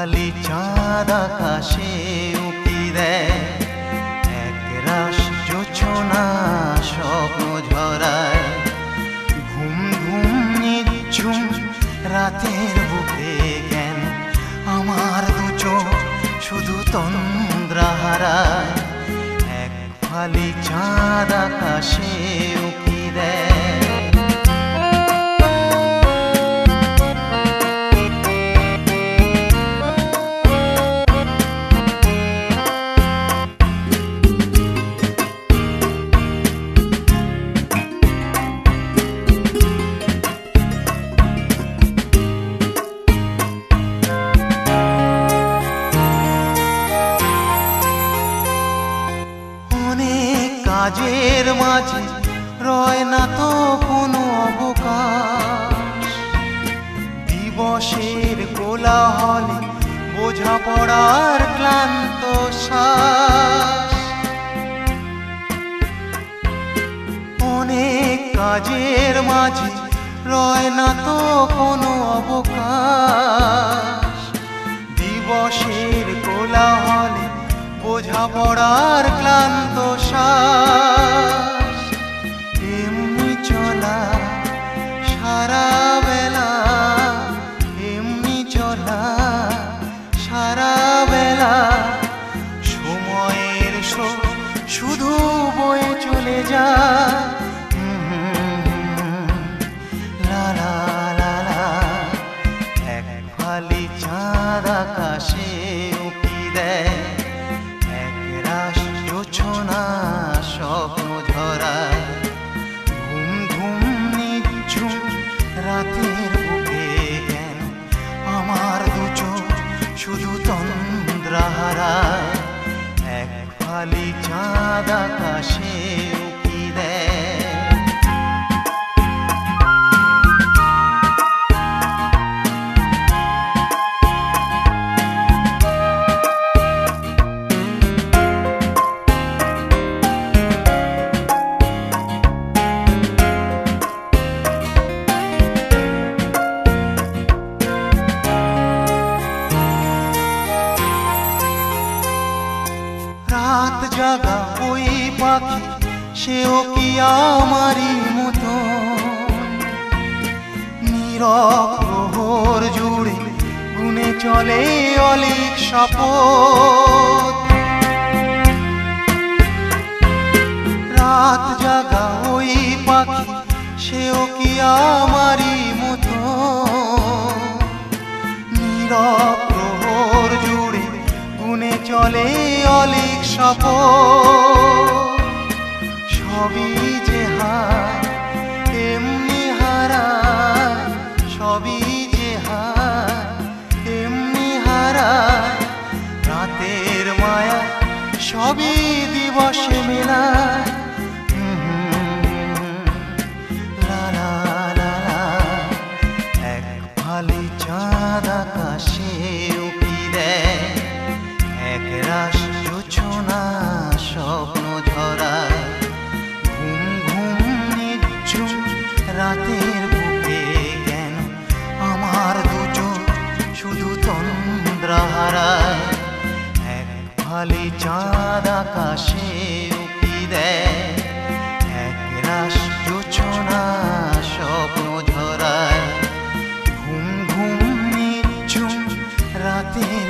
ফালি চাঁদ আকাশে উঁকি দেয়, একরাশ জোছনা স্বপ্ন ঝরায়। ঘুম ঘুম নিঝুম রাতের বুকে জ্ঞান, আমার দু চোখ শুধু তন্দ্রা হারায়। এক ফালি চাঁদ আকাশে উঁকি দেয়। কাজের মাঝে রয় না তো কোনো অবকাশ, দিবসের কোলাহলে বোঝাপড়ার ক্লান্ত শ্বাস। অনেক কাজের মাঝে রয় না তো কোনো অবকাশ, দিবসের কোলাহলে বোঝাপড়ার ক্লান্ত শ্বাস। এমনি চলা সারা বেলা, এমনি চলা সারা বেলা, সময়ের শুধু বয়ে চলে যায়। লা লা লা লা, এক ফালি চাঁদ আকাশে উঁকি দেয়, একরাশ জোছনা স্বপ্ন ঝরায়। ঘুম ঘুম নিঝুম রাতের বুকে জ্ঞান, আমার দু চোখ শুধু তন্দ্রা হারায়। এক ফালি চাঁদ আকাশে উঁকি দেয়। রাত জাগা ওই পাখি, সেও কি আমারই মতো, নীরব প্রহর জুড়ে গুনে চলে অলিক শপথ। রাত জাগা ওই পাখি, সেও কি আমারই মতো, নীরব প্রহর জুড়ে গুনে চলে অলিক শপথ। সবই যে হায় এমনি হারায়, সবই যে হায় এমনি হারায়। রাতের মায়া সবই দিবসে মেলায়। লা লা লা লা, এক ফালি চাঁদ আকাশে উঁকি দেয়, একরাশ জোছনা স্বপ্ন ঝরায়। ঘুম ঘুম নিঝুম রাতের বুকে জ্ঞান, আমার দু চোখ শুধু তন্দ্রা হারায়। এক ফালি চাঁদ আকাশে উঁকি দেয়, একরাশ জোছনা স্বপ্ন ঝরায়। ঘুম ঘুম নিঝুম রাতের